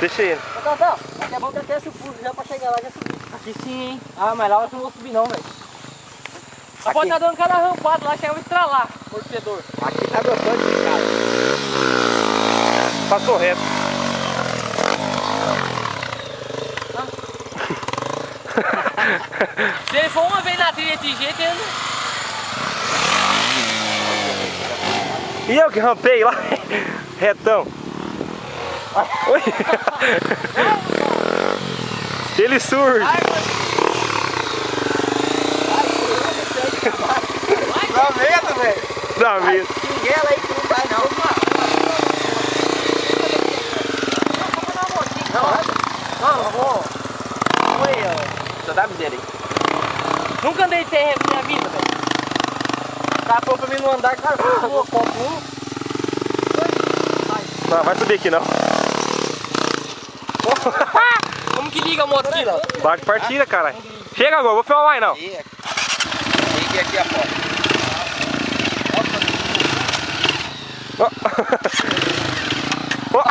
Deixa ele. Tá. Aqui é bom que aquece o fuso já pra chegar lá e já subir. Aqui sim, hein? Ah, mas lá eu não vou subir não, velho. Só pode estar dando cada rampada lá que é um estralar, amortecedor. Aqui tá gostando de cara. Passou reto. Se ele for uma vez na trilha desse jeito, ele não... E eu que rampei lá, retão. Oi. Ele surge. Dá medo, velho. Dá medo. Pinguela aí que não cai não. Não, vou. Oi, só dá miséria aí. Nunca andei de terra na minha vida, velho. O cara falou pra mim não andar, cara. Copo um. Não, vai subir aqui não. Como que liga a moto aqui, não? Bate partida, caralho. Chega agora, vou filmar mais não. Liguei aqui a foto. Ó.